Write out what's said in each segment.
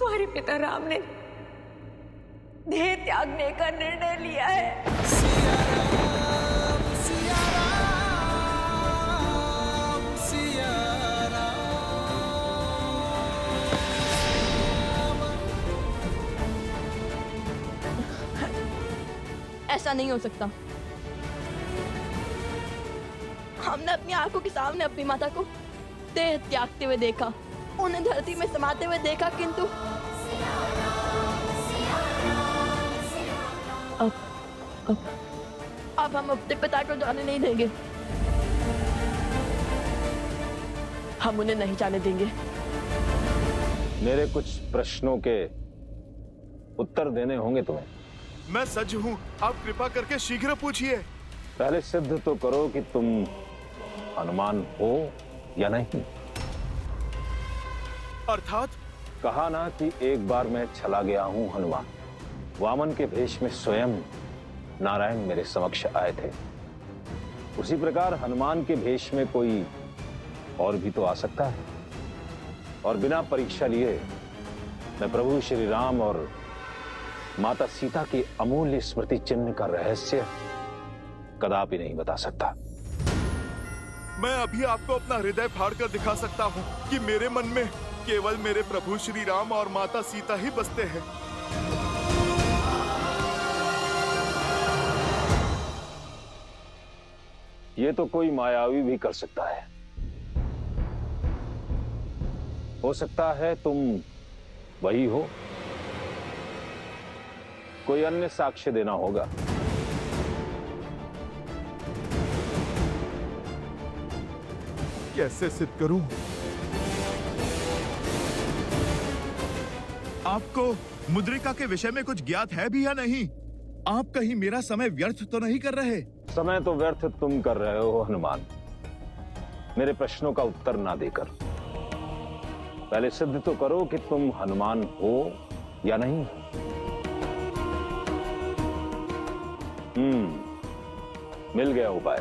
हमारे पिता राम ने देह त्यागने का निर्णय लिया है। सिया राम, सिया राम, सिया राम। ऐसा नहीं हो सकता। हमने अपनी आंखों के सामने अपनी माता को देह त्यागते हुए देखा, उन्हें धरती में समाते हुए देखा, किंतु अब हम अपने पिता को जाने नहीं देंगे। हम उन्हें नहीं जाने देंगे। मेरे कुछ प्रश्नों के उत्तर देने होंगे तुम्हें। मैं सज्ज हूँ, आप कृपा करके शीघ्र पूछिए। पहले सिद्ध तो करो कि तुम हनुमान हो या नहीं। अर्थात? कहा ना कि एक बार मैं चला गया हूं हनुमान। वामन के भेष में स्वयं नारायण मेरे समक्ष आए थे। उसी प्रकार हनुमान के भेष में कोई और भी तो आ सकता है, और बिना परीक्षा लिए मैं प्रभु श्री राम और माता सीता की अमूल्य स्मृति चिन्ह का रहस्य कदापि नहीं बता सकता। मैं अभी आपको अपना हृदय फाड़कर दिखा सकता हूँ कि मेरे मन में केवल मेरे प्रभु श्री राम और माता सीता ही बसते हैं। ये तो कोई मायावी भी कर सकता है। हो सकता है तुम वही हो, कोई अन्य साक्ष्य देना होगा। कैसे सिद्ध करूं? आपको मुद्रिका के विषय में कुछ ज्ञात है भी या नहीं? आप कहीं मेरा समय व्यर्थ तो नहीं कर रहे? समय तो व्यर्थ तुम कर रहे हो हनुमान, मेरे प्रश्नों का उत्तर ना देकर। पहले सिद्ध तो करो कि तुम हनुमान हो या नहीं। मिल गया उपाय।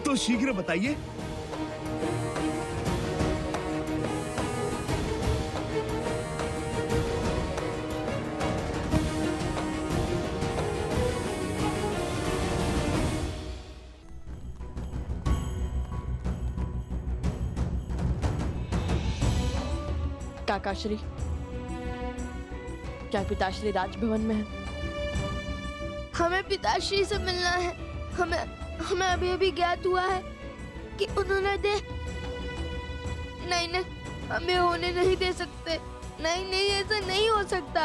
तो शीघ्र बताइए। काकाश्री, क्या पिताश्री राजभवन में है? हमें पिताश्री से मिलना है। हमें अभी अभी ज्ञात हुआ है कि उन्होंने नहीं, हमें होने नहीं दे सकते। नहीं, ऐसा नहीं हो सकता।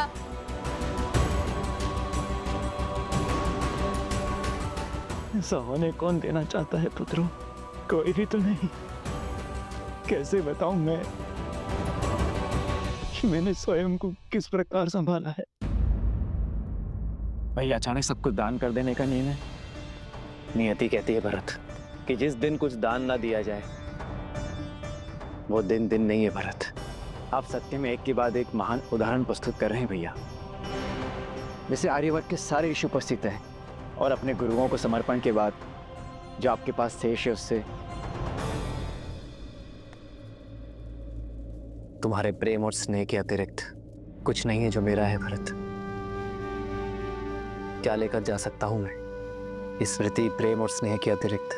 ऐसा होने कौन देना चाहता है पुत्रों? कोई भी तो नहीं। कैसे बताऊं मैं कि मैंने स्वयं को किस प्रकार संभाला है। भाई अचानक सब कुछ दान कर देने का निर्णय। नियति कहती है भरत कि जिस दिन कुछ दान ना दिया जाए वो दिन नहीं है भरत। आप सत्य में एक के बाद एक महान उदाहरण प्रस्तुत कर रहे हैं भैया। जैसे आर्यवर्त के सारे ऋषि उपस्थित हैं और अपने गुरुओं को समर्पण के बाद जो आपके पास शेष है उससे तुम्हारे प्रेम और स्नेह के अतिरिक्त कुछ नहीं है जो मेरा है भरत। क्या लेकर जा सकता हूं मैं स्मृति, प्रेम और स्नेह के अतिरिक्त?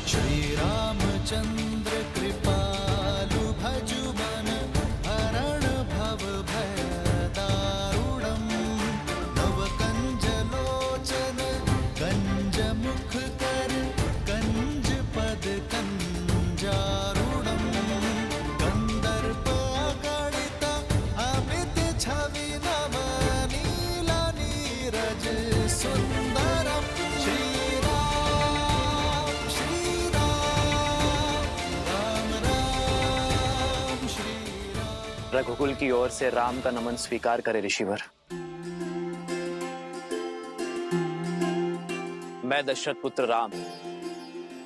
श्री रामचंद्र कृपालु भजु मन हरण भव भय दारुणम नव कंज लोचन कंज मुख कर कंज पद कंजारुणम कंदर्प अगणित अमित छवि नव नीला नीरज सुंदरम श्री राम राम राम श्री राम। रघुकुल की ओर से राम का नमन स्वीकार करे ऋषिवर। मैं दशरथ पुत्र राम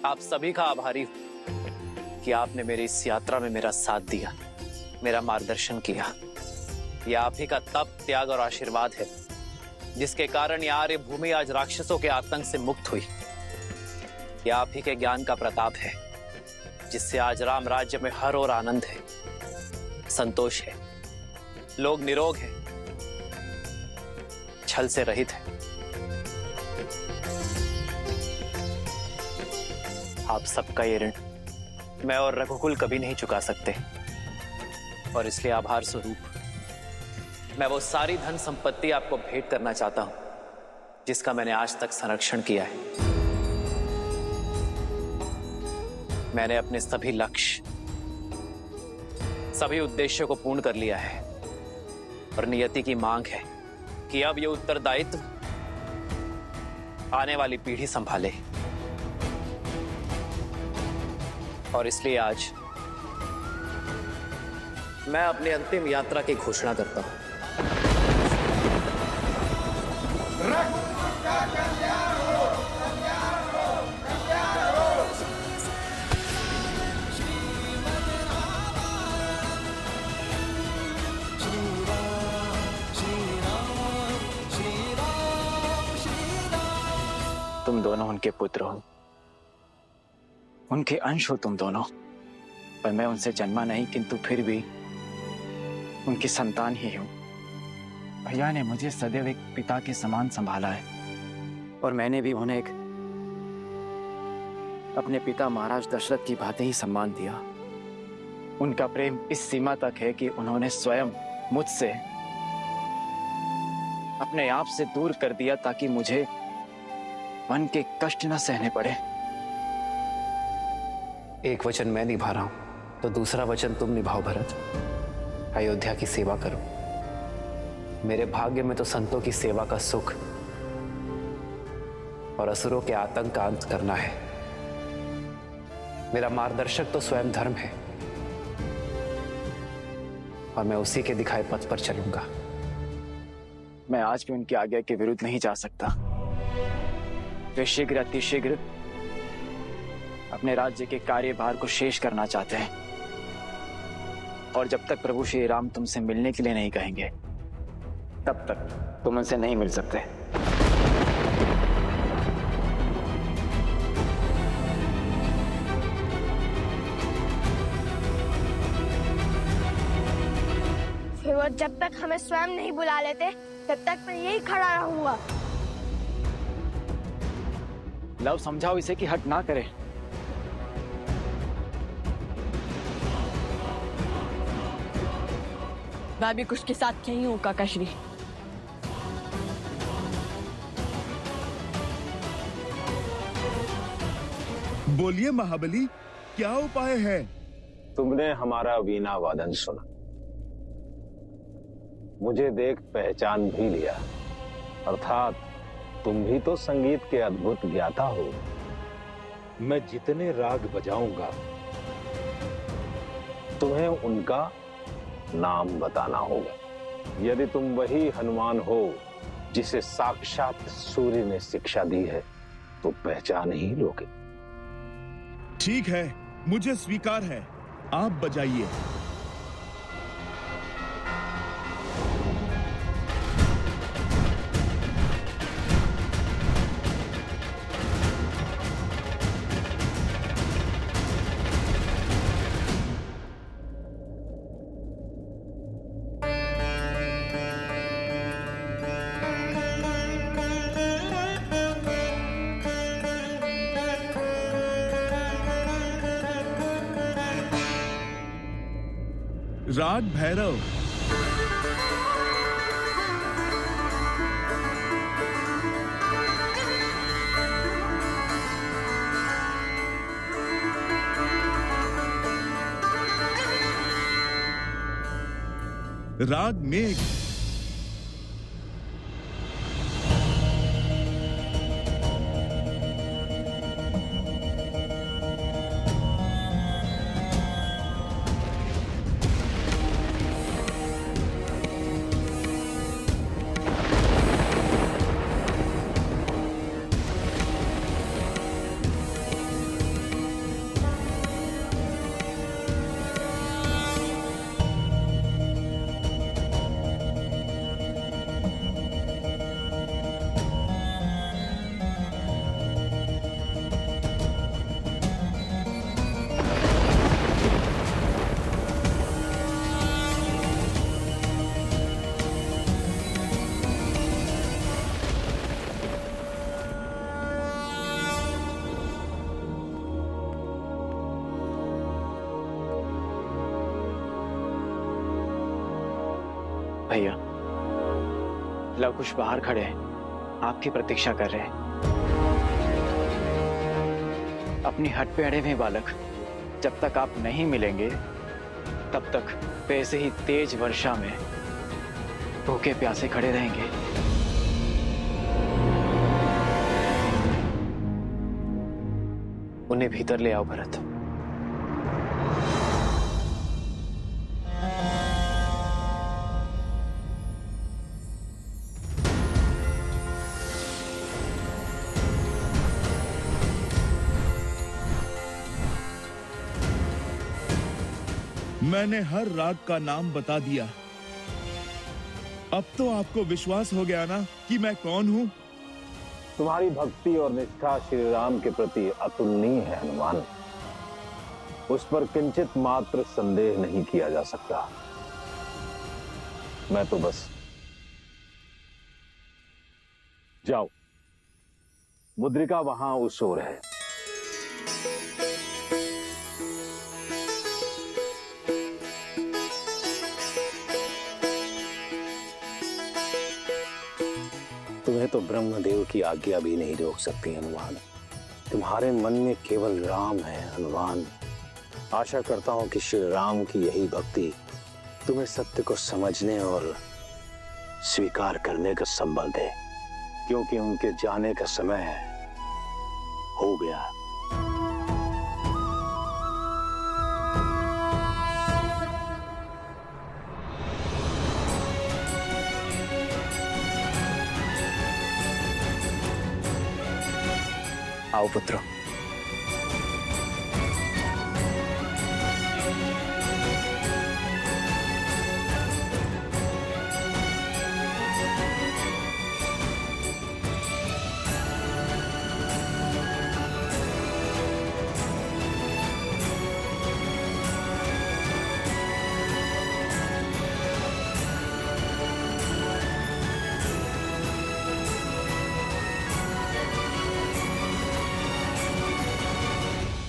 आप सभी का आभारी हूं कि आपने मेरी इस यात्रा में मेरा साथ दिया, मेरा मार्गदर्शन किया। यह आप ही का तप, त्याग और आशीर्वाद है जिसके कारण यह आर्य भूमि आज राक्षसों के आतंक से मुक्त हुई। यह आप ही के ज्ञान का प्रताप है जिससे आज राम राज्य में हर और आनंद है। संतोष है, लोग निरोग हैं, छल से रहित है। आप सबका ये ऋण मैं और रघुकुल कभी नहीं चुका सकते, और इसलिए आभार स्वरूप मैं वो सारी धन संपत्ति आपको भेंट करना चाहता हूं जिसका मैंने आज तक संरक्षण किया है। मैंने अपने सभी लक्ष्य, सभी उद्देश्यों को पूर्ण कर लिया है, और नियति की मांग है कि अब ये उत्तरदायित्व आने वाली पीढ़ी संभाले। और इसलिए आज मैं अपनी अंतिम यात्रा की घोषणा करता हूं। तुम दोनों उनके पुत्र हो, उनके अंश हो तुम दोनों, पर मैं उनसे जन्मा नहीं, किंतु फिर भी उनकी संतान ही हूं। भैया ने मुझे सदैव एक पिता के समान संभाला है, और मैंने भी उन्हें एक अपने पिता महाराज दशरथ की भांति ही सम्मान दिया। उनका प्रेम इस सीमा तक है कि उन्होंने स्वयं मुझसे अपने आप से दूर कर दिया ताकि मुझे मन के कष्ट न सहने पड़े। एक वचन मैं निभा रहा हूं तो दूसरा वचन तुम निभाओ भरत। अयोध्या की सेवा करो। मेरे भाग्य में तो संतों की सेवा का सुख और असुरों के आतंक का अंत करना है। मेरा मार्गदर्शक तो स्वयं धर्म है, और मैं उसी के दिखाए पथ पर चलूंगा। मैं आज भी उनकी आज्ञा के विरुद्ध नहीं जा सकता। वे शीघ्र अतिशीघ्र अपने राज्य के कार्यभार को शेष करना चाहते हैं, और जब तक प्रभु श्री राम तुमसे मिलने के लिए नहीं कहेंगे तब तक तुम उनसे नहीं मिल सकते। फिर वो जब तक हमें स्वयं नहीं बुला लेते तब तक मैं यही खड़ा रहूंगा। लव, समझाओ इसे कि हट ना करे। मैं भी कुछ के साथ यही हूँ काकाश्री। बोलिए महाबली, क्या उपाय है? तुमने हमारा वीणा वादन सुना, मुझे देख पहचान भी लिया, अर्थात तुम भी तो संगीत के अद्भुत ज्ञाता हो। मैं जितने राग बजाऊंगा तुम्हें उनका नाम बताना होगा। यदि तुम वही हनुमान हो जिसे साक्षात सूर्य ने शिक्षा दी है तो पहचान ही लोगे। ठीक है, मुझे स्वीकार है, आप बजाइए। राग भैरव। राग मेघ। भैया, लव कुश बाहर खड़े हैं, आपकी प्रतीक्षा कर रहे हैं। अपनी हट पे अड़े हुए बालक, जब तक आप नहीं मिलेंगे तब तक वैसे ही तेज वर्षा में भूखे प्यासे खड़े रहेंगे। उन्हें भीतर ले आओ भरत। मैंने हर राग का नाम बता दिया। अब तो आपको विश्वास हो गया ना कि मैं कौन हूं? तुम्हारी भक्ति और निष्ठा श्री राम के प्रति अतुलनीय है हनुमान। उस पर किंचित मात्र संदेह नहीं किया जा सकता। मैं तो बस जाओ, मुद्रिका वहां उस ओर है। तुम्हें तो ब्रह्मदेव की आज्ञा भी नहीं रोक सकती हनुमान। तुम्हारे मन में केवल राम है हनुमान। आशा करता हूं कि श्री राम की यही भक्ति तुम्हें सत्य को समझने और स्वीकार करने का संबल दे, क्योंकि उनके जाने का समय हो गया। आओ पुत्र।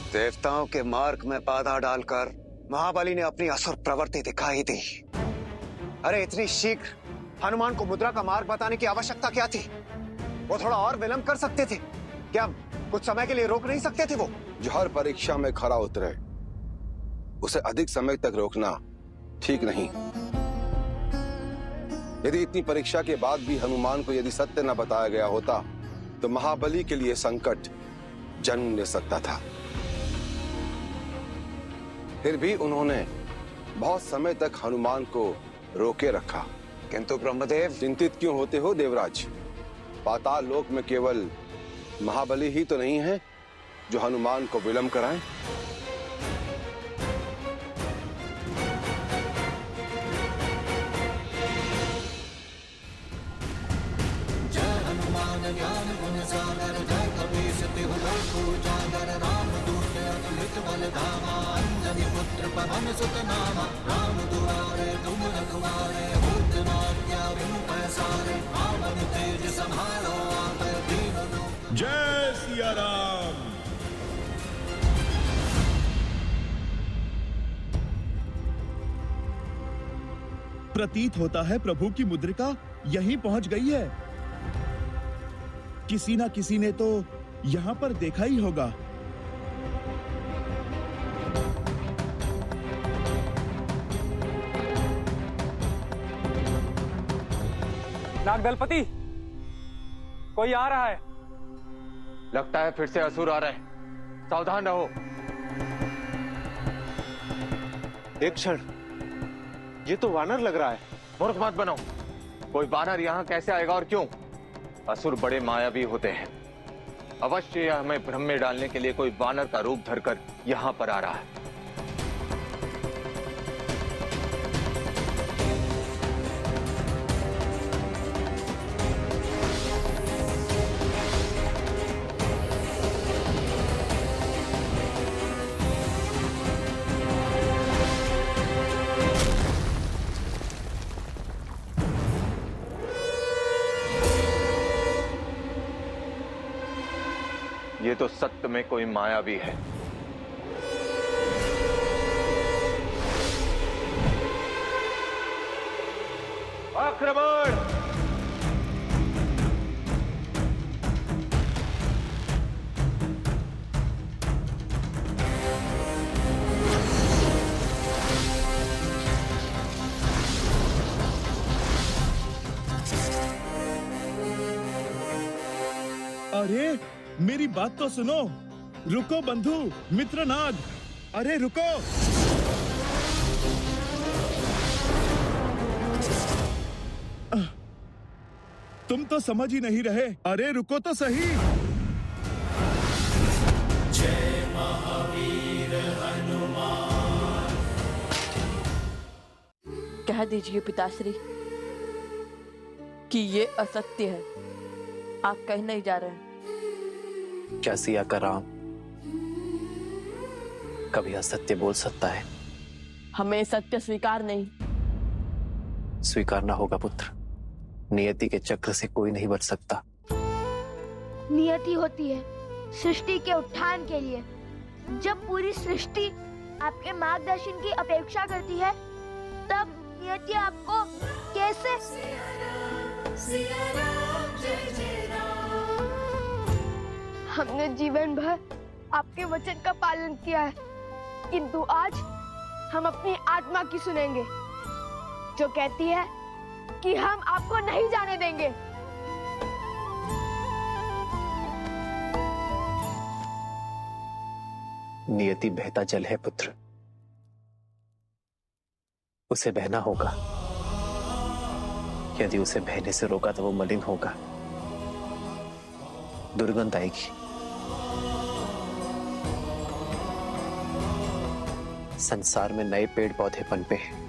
देवताओं के मार्ग में बाधा डालकर महाबली ने अपनी असुर प्रवृत्ति दिखाई दी। अरे इतनी शीघ्र हनुमान को मुद्रा का मार्ग बताने की आवश्यकता क्या थी? वो थोड़ा और विलंब कर सकते थे क्या? कुछ समय के लिए रोक नहीं सकते थे वो? जो हर परीक्षा में खरा उतरे उसे अधिक समय तक रोकना ठीक नहीं। यदि इतनी परीक्षा के बाद भी हनुमान को यदि सत्य न बताया गया होता तो महाबली के लिए संकट जन्म ले सकता था। फिर भी उन्होंने बहुत समय तक हनुमान को रोके रखा। किंतु ब्रह्मदेव, चिंतित क्यों होते हो देवराज? पाताल लोक में केवल महाबली ही तो नहीं है जो हनुमान को विलंब कराएं। जय हनुमान ज्ञान गुण सागर, जय कपीस तिहु लोक उजागर, राम दूत अतुलित बल धामा, अंजनी पुत्र पवन सुत नामा, राम दुआरे तुम रखवारे, होत न आज्ञा बिनु पैसारे, आवन तेज संभालो आप दीन। जय सिया राम। प्रतीत होता है प्रभु की मुद्रिका यहीं पहुंच गई है। किसी ना किसी ने तो यहां पर देखा ही होगा। नागदलपति, कोई आ रहा है। लगता है फिर से असुर आ रहे हैं, सावधान रहो। एक क्षण, ये तो वानर लग रहा है। मूर्ख मत बनो। कोई वानर यहाँ कैसे आएगा और क्यों? असुर बड़े मायावी होते हैं। अवश्य यह हमें भ्रम में डालने के लिए कोई वानर का रूप धरकर यहाँ पर आ रहा है। ये तो सत्य में कोई मायावी है। आक्रमण! अरे मेरी बात तो सुनो। रुको बंधु, मित्र नाग, अरे रुको। तुम तो समझ ही नहीं रहे। अरे रुको तो सही। जय महावीर हनुमान। कह दीजिए पिताश्री कि ये असत्य है, आप कहीं नहीं जा रहे हैं। क्या सिया का राम कभी असत्य बोल सकता है? हमें सत्य स्वीकार नहीं। स्वीकारना होगा पुत्र। नियति के चक्र से कोई नहीं बच सकता। नियति होती है सृष्टि के उत्थान के लिए। जब पूरी सृष्टि आपके मार्गदर्शन की अपेक्षा करती है, तब नियति आपको कैसे? हमने जीवन भर आपके वचन का पालन किया है, किंतु आज हम अपनी आत्मा की सुनेंगे, जो कहती है कि हम आपको नहीं जाने देंगे। नियति बहता जल है पुत्र, उसे बहना होगा। यदि उसे बहने से रोका तो वो मलिन होगा, दुर्गंध आएगी। संसार में नए पेड़ पौधे पनपे हैं,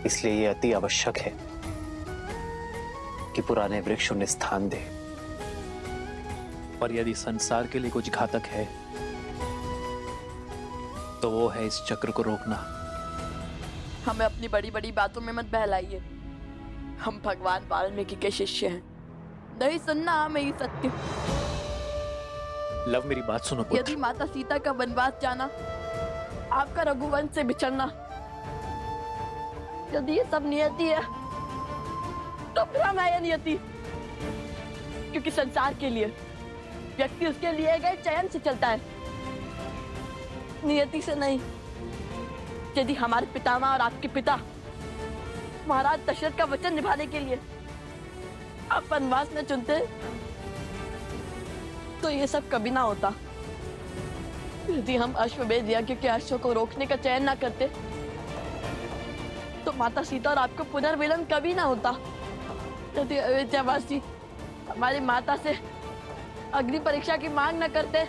इसलिए ये अति आवश्यक है कि पुराने वृक्ष उन्हें स्थान दे। पर यदि संसार के लिए कुछ घातक है तो वो है इस चक्र को रोकना। हमें अपनी बड़ी बड़ी बातों में मत बहलाइए। हम भगवान वाल्मीकि के शिष्य हैं, नहीं सुनना हमें ये सत्य। लव मेरी बात सुनो पुत्र। यदि माता सीता का वनवास जाना, आपका रघुवंश से बिछड़ना, यदि ये सब नियति है तो फिर हम है नियति। क्योंकि संसार के लिए व्यक्ति उसके लिए गए चयन से चलता है, नियति से नहीं। यदि हमारे पितामह और आपके पिता महाराज दशरथ का वचन निभाने के लिए आप वनवास न चुनते तो ये सब कभी ना होता। यदि हम अश्वमेध यज्ञ के अश्व को रोकने का चयन ना करते तो माता सीता और आपको पुनर्मिलन कभी ना होता। यदि अयोध्यावासी हमारी माता से अग्नि परीक्षा की मांग न करते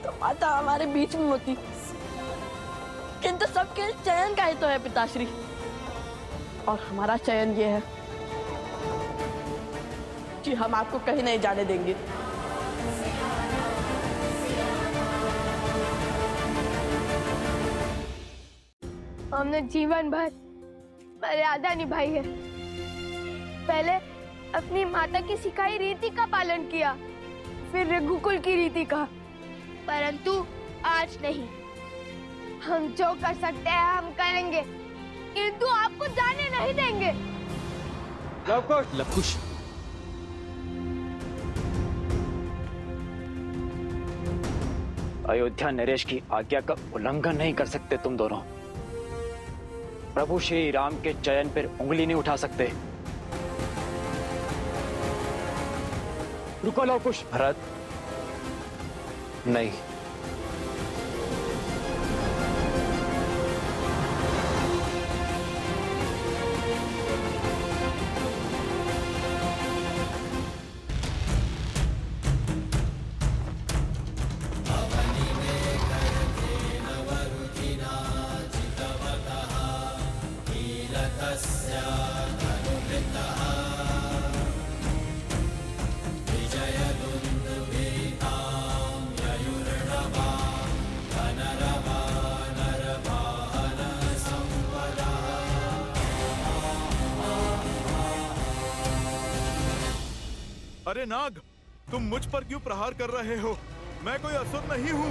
तो माता हमारे बीच में होती। किंतु सबके चयन का ही तो है पिताश्री, और हमारा चयन ये है कि हम आपको कहीं नहीं जाने देंगे। हमने जीवन भर मर्यादा निभाई है। पहले अपनी माता की सिखाई रीति का पालन किया, फिर रघुकुल की रीति का, परंतु आज नहीं। हम जो कर सकते हैं हम करेंगे, किंतु आपको जाने नहीं देंगे। लवकुश, लवकुश, अयोध्या नरेश की आज्ञा का उल्लंघन नहीं कर सकते तुम दोनों। प्रभु श्री राम के चयन पर उंगली नहीं उठा सकते। रुको लवकुश। भरत, नहीं। अरे नाग, तुम मुझ पर क्यों प्रहार कर रहे हो? मैं कोई असुर नहीं हूँ।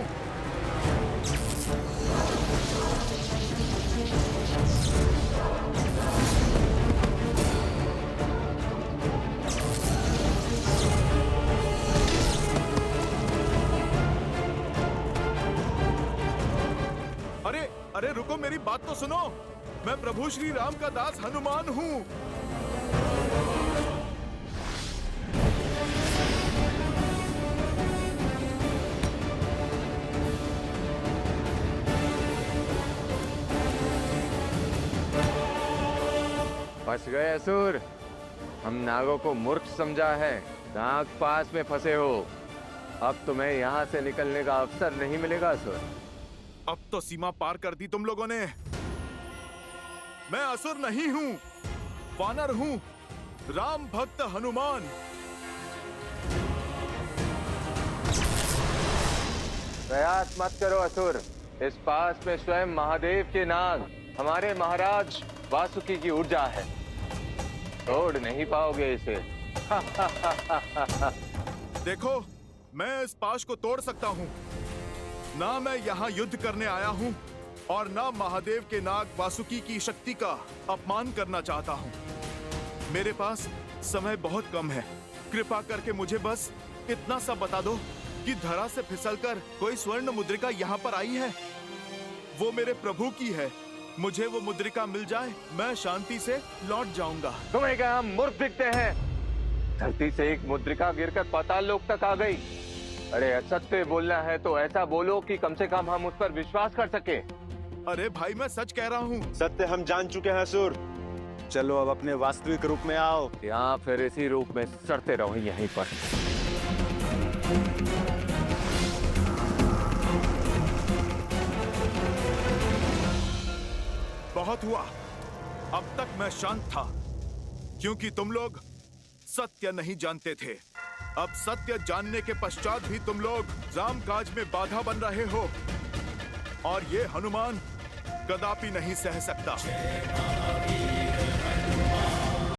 अरे रुको, मेरी बात तो सुनो। मैं प्रभु श्री राम का दास हनुमान हूँ। फंस गए असुर। हम नागों को मूर्ख समझा है, नाग पास में फंसे हो। अब तुम्हें यहाँ से निकलने का अवसर नहीं मिलेगा असुर। अब तो सीमा पार कर दी तुम लोगों ने। मैं असुर नहीं हूँ, वानर हूँ, राम भक्त हनुमान। प्रयास मत करो असुर। इस पास में स्वयं महादेव के नाग, हमारे महाराज वासुकी की ऊर्जा है। तोड़ नहीं पाओगे इसे। देखो, मैं इस पाश को तोड़ सकता हूँ। ना मैं यहाँ युद्ध करने आया हूँ और ना महादेव के नाग वासुकी की शक्ति का अपमान करना चाहता हूँ। मेरे पास समय बहुत कम है। कृपा करके मुझे बस इतना सा बता दो कि धरा से फिसलकर कोई स्वर्ण मुद्रिका यहाँ पर आई है। वो मेरे प्रभु की है। मुझे वो मुद्रिका मिल जाए, मैं शांति से लौट जाऊंगा। तुम्हें क्या हम मूर्ख दिखते हैं? धरती से एक मुद्रिका गिरकर पाताल लोक तक आ गई। अरे असत्य बोलना है तो ऐसा बोलो कि कम से कम हम उस पर विश्वास कर सके। अरे भाई, मैं सच कह रहा हूँ। सत्य हम जान चुके हैं असुर। चलो अब अपने वास्तविक रूप में आओ। या फिर इसी रूप में सड़ते रहो यहीं पर। बहुत हुआ। अब तक मैं शांत था क्योंकि तुम लोग सत्य नहीं जानते थे। अब सत्य जानने के पश्चात भी तुम लोग राम काज में बाधा बन रहे हो, और ये हनुमान कदापि नहीं सह सकता।